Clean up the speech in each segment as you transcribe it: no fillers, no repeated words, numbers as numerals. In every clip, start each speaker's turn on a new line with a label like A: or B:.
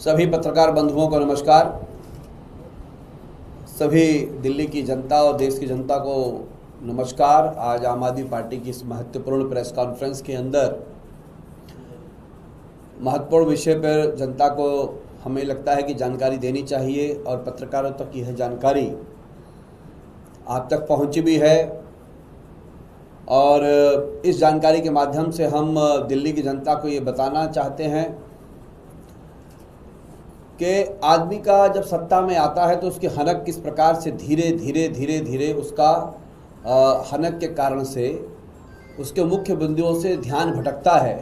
A: सभी पत्रकार बंधुओं को नमस्कार। सभी दिल्ली की जनता और देश की जनता को नमस्कार। आज आम आदमी पार्टी की इस महत्वपूर्ण प्रेस कॉन्फ्रेंस के अंदर महत्वपूर्ण विषय पर जनता को हमें लगता है कि जानकारी देनी चाहिए और पत्रकारों तक यह जानकारी आप तक पहुंची भी है। और इस जानकारी के माध्यम से हम दिल्ली की जनता को ये बताना चाहते हैं कि आदमी का जब सत्ता में आता है तो उसकी हनक किस प्रकार से धीरे धीरे उसका हनक के कारण से उसके मुख्य बिंदुओं से ध्यान भटकता है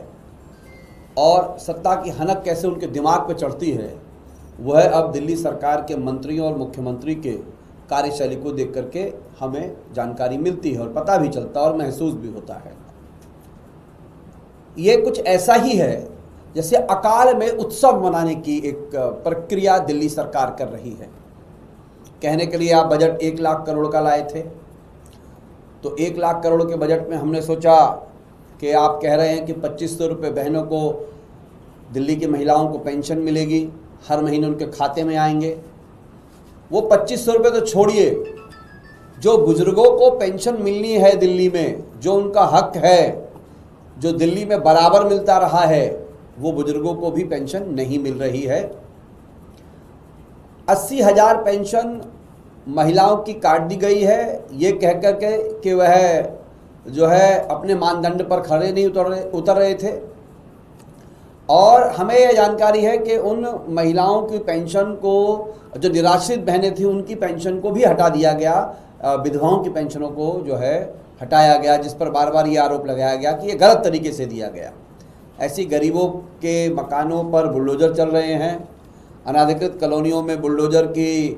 A: और सत्ता की हनक कैसे उनके दिमाग पे चढ़ती है, वह अब दिल्ली सरकार के मंत्रियों और मुख्यमंत्री के कार्यशैली को देख करके हमें जानकारी मिलती है और पता भी चलता है और महसूस भी होता है। ये कुछ ऐसा ही है जैसे अकाल में उत्सव मनाने की एक प्रक्रिया दिल्ली सरकार कर रही है। कहने के लिए आप बजट 1 लाख करोड़ का लाए थे, तो 1 लाख करोड़ के बजट में हमने सोचा कि आप कह रहे हैं कि 2500 रुपये बहनों को, दिल्ली की महिलाओं को पेंशन मिलेगी, हर महीने उनके खाते में आएंगे। वो 2500 रुपये तो छोड़िए, जो बुजुर्गों को पेंशन मिलनी है दिल्ली में, जो उनका हक है, जो दिल्ली में बराबर मिलता रहा है, वो बुजुर्गों को भी पेंशन नहीं मिल रही है। 80,000 पेंशन महिलाओं की काट दी गई है, ये कह कर के कि वह जो है अपने मानदंड पर खड़े नहीं उतर रहे थे। और हमें यह जानकारी है कि उन महिलाओं की पेंशन को, जो निराश्रित बहनें थी उनकी पेंशन को भी हटा दिया गया, विधवाओं की पेंशनों को जो है हटाया गया, जिस पर बार बार ये आरोप लगाया गया कि ये गलत तरीके से दिया गया। ऐसी गरीबों के मकानों पर बुलडोज़र चल रहे हैं, अनाधिकृत कॉलोनियों में बुलडोज़र की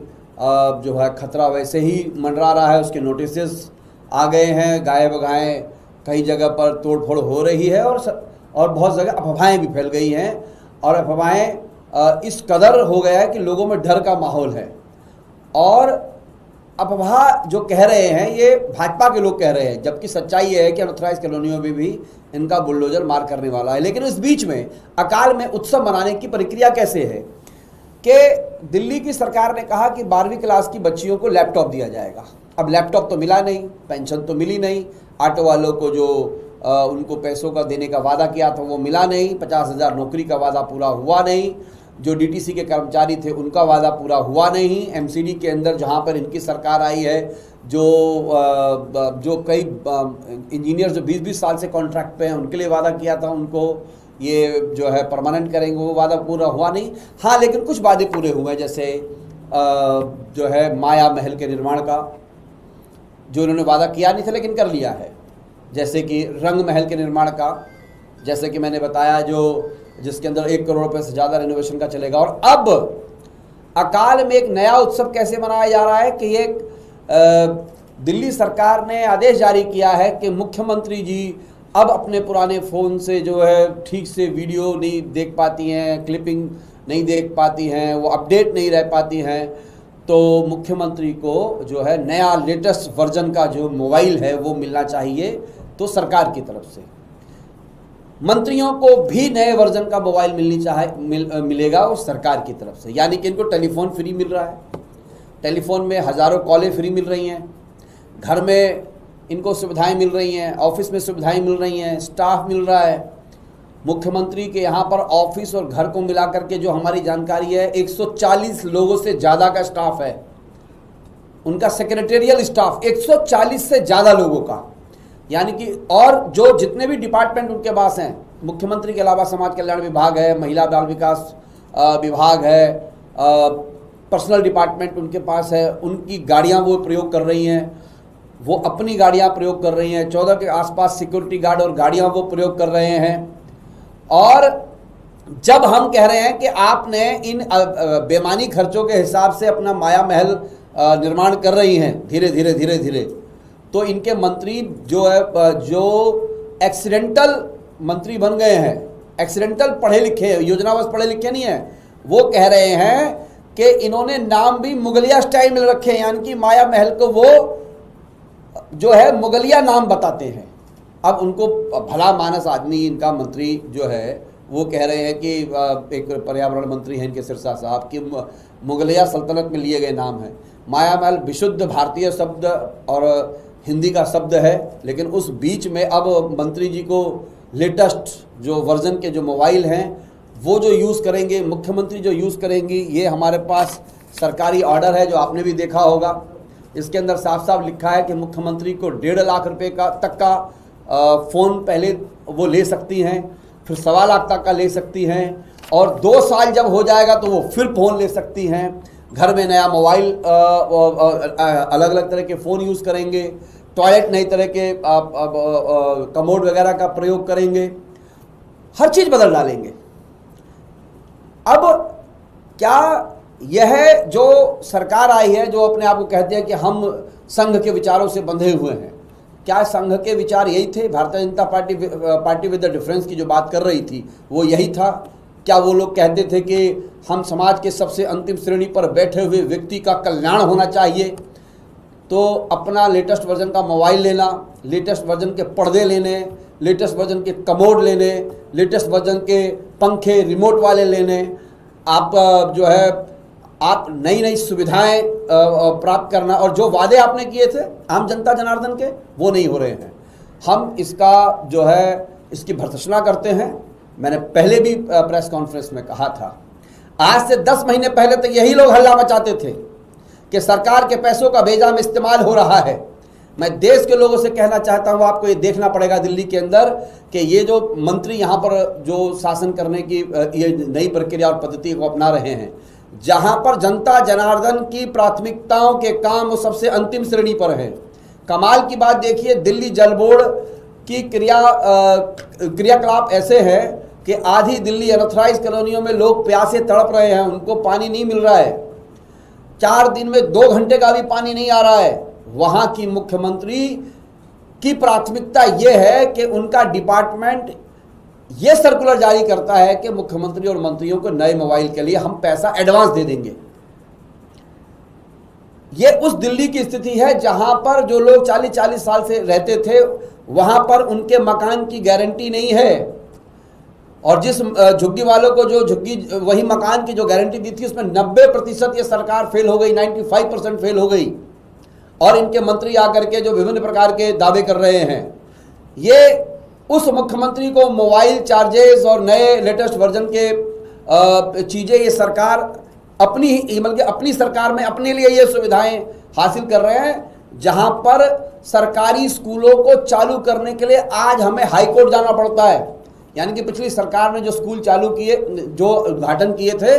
A: जो है खतरा वैसे ही मंडरा रहा है, उसके नोटिसेस आ गए हैं, गाये बगाएँ कई जगह पर तोड़फोड़ हो रही है और बहुत जगह अफवाहें भी फैल गई हैं। और अफवाहें इस कदर हो गया है कि लोगों में डर का माहौल है। और अफवाह जो कह रहे हैं ये भाजपा के लोग कह रहे हैं, जबकि सच्चाई ये है कि अनऑथराइज कॉलोनियों में भी इनका बुलडोजर मार करने वाला है। लेकिन इस बीच में अकाल में उत्सव मनाने की प्रक्रिया कैसे है कि दिल्ली की सरकार ने कहा कि 12वीं क्लास की बच्चियों को लैपटॉप दिया जाएगा। अब लैपटॉप तो मिला नहीं, पेंशन तो मिली नहीं, ऑटो वालों को जो उनको पैसों का देने का वादा किया था वो मिला नहीं, 50,000 नौकरी का वादा पूरा हुआ नहीं, जो डीटीसी के कर्मचारी थे उनका वादा पूरा हुआ नहीं। एमसीडी के अंदर जहां पर इनकी सरकार आई है, जो कई इंजीनियर जो 20-20 साल से कॉन्ट्रैक्ट पे हैं उनके लिए वादा किया था, उनको ये जो है परमानेंट करेंगे, वो वादा पूरा हुआ नहीं। हाँ, लेकिन कुछ वादे पूरे हुए, जैसे जो है माया महल के निर्माण का जो उन्होंने वादा किया नहीं था लेकिन कर लिया है, जैसे कि रंग महल के निर्माण का, जैसे कि मैंने बताया, जिसके अंदर 1 करोड़ रुपये से ज़्यादा रेनोवेशन का चलेगा। और अब अकाल में एक नया उत्सव कैसे मनाया जा रहा है कि एक दिल्ली सरकार ने आदेश जारी किया है कि मुख्यमंत्री जी अब अपने पुराने फ़ोन से जो है ठीक से वीडियो नहीं देख पाती हैं, क्लिपिंग नहीं देख पाती हैं, वो अपडेट नहीं रह पाती हैं, तो मुख्यमंत्री को जो है नया लेटेस्ट वर्जन का जो मोबाइल है वो मिलना चाहिए। तो सरकार की तरफ से मंत्रियों को भी नए वर्जन का मोबाइल मिलेगा वो सरकार की तरफ से, यानी कि इनको टेलीफोन फ्री मिल रहा है, टेलीफोन में हज़ारों कॉलें फ्री मिल रही हैं, घर में इनको सुविधाएं मिल रही हैं, ऑफिस में सुविधाएं मिल रही हैं, स्टाफ मिल रहा है। मुख्यमंत्री के यहाँ पर ऑफिस और घर को मिला करके जो हमारी जानकारी है 140 लोगों से ज़्यादा का स्टाफ है, उनका सेक्रेटेरियल स्टाफ 140 से ज़्यादा लोगों का, यानी कि और जो जितने भी डिपार्टमेंट उनके पास हैं, मुख्यमंत्री के अलावा समाज कल्याण विभाग है, महिला बाल विकास विभाग है, पर्सनल डिपार्टमेंट उनके पास है, उनकी गाड़ियां वो प्रयोग कर रही हैं, वो अपनी गाड़ियां प्रयोग कर रही हैं, 14 के आसपास सिक्योरिटी गार्ड और गाड़ियां वो प्रयोग कर रहे हैं। और जब हम कह रहे हैं कि आपने इन बेमानी खर्चों के हिसाब से अपना माया महल निर्माण कर रही हैं धीरे धीरे, तो इनके मंत्री जो है जो एक्सीडेंटल मंत्री बन गए हैं, एक्सीडेंटल पढ़े लिखे, योजनाबद्ध पढ़े लिखे नहीं है, वो कह रहे हैं कि इन्होंने नाम भी मुगलिया स्टाइल में रखे हैं, यानी कि माया महल को वो जो है मुगलिया नाम बताते हैं। अब उनको भला मानस आदमी, इनका मंत्री जो है वो कह रहे हैं कि एक पर्यावरण मंत्री हैं इनके सिरसा साहब कि मुगलिया सल्तनत में लिए गए नाम है। माया महल विशुद्ध भारतीय शब्द और हिंदी का शब्द है, लेकिन उस बीच में अब मंत्री जी को लेटेस्ट जो वर्जन के जो मोबाइल हैं वो जो यूज़ करेंगे, मुख्यमंत्री जो यूज़ करेंगी, ये हमारे पास सरकारी ऑर्डर है जो आपने भी देखा होगा। इसके अंदर साफ साफ लिखा है कि मुख्यमंत्री को 1.5 लाख रुपए का तक का फ़ोन पहले वो ले सकती हैं, फिर 1.25 लाख तक का ले सकती हैं, और 2 साल जब हो जाएगा तो वो फिर फ़ोन ले सकती हैं। घर में नया मोबाइल, अलग अलग तरह के फ़ोन यूज़ करेंगे, टॉयलेट नई तरह के कमोड वगैरह का प्रयोग करेंगे, हर चीज़ बदल डालेंगे। अब क्या यह जो सरकार आई है जो अपने आप को कहते हैं कि हम संघ के विचारों से बंधे हुए हैं, क्या संघ के विचार यही थे? Bharatiya Janata party with the difference की जो बात कर रही थी वो यही था? क्या वो लोग कहते थे कि हम समाज के सबसे अंतिम श्रेणी पर बैठे हुए व्यक्ति का कल्याण होना चाहिए, तो अपना लेटेस्ट वर्जन का मोबाइल लेना, लेटेस्ट वर्जन के पर्दे लेने, लेटेस्ट वर्जन के कमोड लेने, लेटेस्ट वर्जन के पंखे रिमोट वाले लेने, आप जो है आप नई नई सुविधाएं प्राप्त करना, और जो वादे आपने किए थे आम जनता जनार्दन के वो नहीं हो रहे हैं। हम इसका जो है इसकी भर्त्सना करते हैं। मैंने पहले भी प्रेस कॉन्फ्रेंस में कहा था, आज से 10 महीने पहले तक यही लोग हल्ला मचाते थे कि सरकार के पैसों का बेजाम इस्तेमाल हो रहा है। मैं देश के लोगों से कहना चाहता हूं, आपको ये देखना पड़ेगा दिल्ली के अंदर कि ये जो मंत्री यहाँ पर जो शासन करने की ये नई प्रक्रिया और पद्धति को अपना रहे हैं, जहां पर जनता जनार्दन की प्राथमिकताओं के काम वो सबसे अंतिम श्रेणी पर है। कमाल की बात देखिए, दिल्ली जल बोर्ड की क्रियाकलाप ऐसे है कि आधी दिल्ली अनऑथराइज कॉलोनियों में लोग प्यासे तड़प रहे हैं, उनको पानी नहीं मिल रहा है, 4 दिन में 2 घंटे का भी पानी नहीं आ रहा है। वहां की मुख्यमंत्री की प्राथमिकता यह है कि उनका डिपार्टमेंट ये सर्कुलर जारी करता है कि मुख्यमंत्री और मंत्रियों को नए मोबाइल के लिए हम पैसा एडवांस दे देंगे। ये उस दिल्ली की स्थिति है जहां पर जो लोग 40-40 साल से रहते थे वहां पर उनके मकान की गारंटी नहीं है, और जिस झुग्गी वालों को जो झुग्गी वही मकान की जो गारंटी दी थी उसमें 90% ये सरकार फेल हो गई, 95% फेल हो गई, और इनके मंत्री आकर के जो विभिन्न प्रकार के दावे कर रहे हैं। ये उस मुख्यमंत्री को मोबाइल चार्जेस और नए लेटेस्ट वर्जन के चीज़ें ये सरकार अपनी सरकार में अपने लिए ये सुविधाएं हासिल कर रहे हैं, जहां पर सरकारी स्कूलों को चालू करने के लिए आज हमें हाई कोर्ट जाना पड़ता है। यानी कि पिछली सरकार ने जो स्कूल चालू किए, जो उद्घाटन किए थे,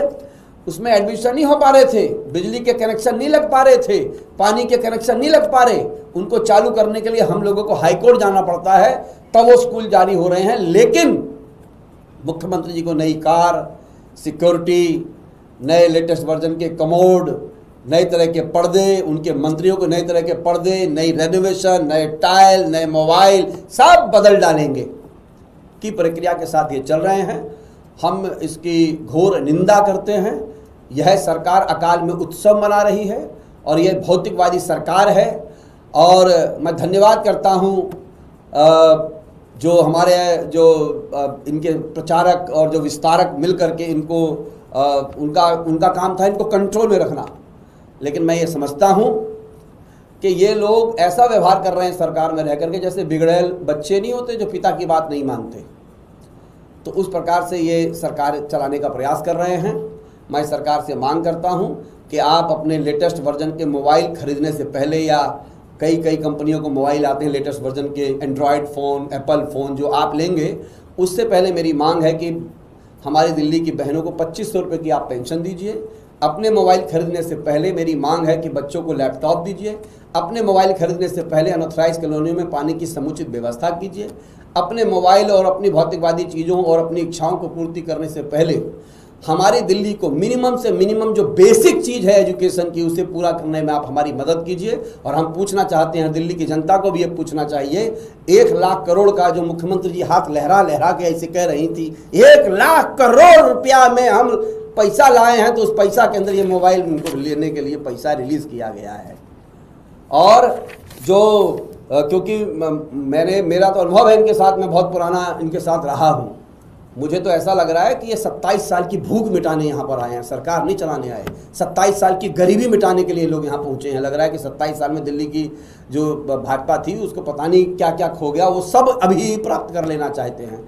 A: उसमें एडमिशन नहीं हो पा रहे थे, बिजली के कनेक्शन नहीं लग पा रहे थे, पानी के कनेक्शन नहीं लग पा रहे, उनको चालू करने के लिए हम लोगों को हाई कोर्ट जाना पड़ता है, तब वो स्कूल जारी हो रहे हैं। लेकिन मुख्यमंत्री जी को नई कार, सिक्योरिटी, नए लेटेस्ट वर्जन के कमोड, नए तरह के पर्दे, उनके मंत्रियों को नए तरह के पर्दे, नई रेनोवेशन, नए टाइल, नए मोबाइल सब बदल डालेंगे की प्रक्रिया के साथ ये चल रहे हैं। हम इसकी घोर निंदा करते हैं। यह सरकार अकाल में उत्सव मना रही है और यह भौतिकवादी सरकार है। और मैं धन्यवाद करता हूँ जो हमारे इनके प्रचारक और जो विस्तारक मिल करके इनको उनका काम था इनको कंट्रोल में रखना। लेकिन मैं ये समझता हूँ कि ये लोग ऐसा व्यवहार कर रहे हैं सरकार में रह करके जैसे बिगड़ैल बच्चे नहीं होते जो पिता की बात नहीं मानते। तो उस प्रकार से ये सरकार चलाने का प्रयास कर रहे हैं। मैं सरकार से मांग करता हूं कि आप अपने लेटेस्ट वर्जन के मोबाइल खरीदने से पहले, या कई कंपनियों को मोबाइल आते हैं लेटेस्ट वर्जन के, एंड्रॉयड फ़ोन, एप्पल फ़ोन, जो आप लेंगे उससे पहले मेरी मांग है कि हमारी दिल्ली की बहनों को 2500 रुपये की आप पेंशन दीजिए। अपने मोबाइल खरीदने से पहले मेरी मांग है कि बच्चों को लैपटॉप दीजिए। अपने मोबाइल खरीदने से पहले अनऑथराइज कॉलोनियों में पानी की समुचित व्यवस्था कीजिए। अपने मोबाइल और अपनी भौतिकवादी चीज़ों और अपनी इच्छाओं को पूर्ति करने से पहले हमारी दिल्ली को मिनिमम से मिनिमम जो बेसिक चीज़ है एजुकेशन की, उसे पूरा करने में आप हमारी मदद कीजिए। और हम पूछना चाहते हैं, दिल्ली की जनता को भी ये पूछना चाहिए, 1 लाख करोड़ का जो मुख्यमंत्री जी हाथ लहरा लहरा के ऐसे कह रही थी, 1 लाख करोड़ रुपया में हम पैसा लाए हैं, तो उस पैसा के अंदर ये मोबाइल उनको लेने के लिए पैसा रिलीज़ किया गया है। और जो क्योंकि मेरा तो अनुभव है इनके साथ, मैं बहुत पुराना इनके साथ रहा हूँ, मुझे तो ऐसा लग रहा है कि ये 27 साल की भूख मिटाने यहाँ पर आए हैं, सरकार नहीं चलाने आए। 27 साल की गरीबी मिटाने के लिए लोग यहाँ पहुँचे हैं। लग रहा है कि 27 साल में दिल्ली की जो भाजपा थी उसको पता नहीं क्या क्या खो गया, वो सब अभी प्राप्त कर लेना चाहते हैं।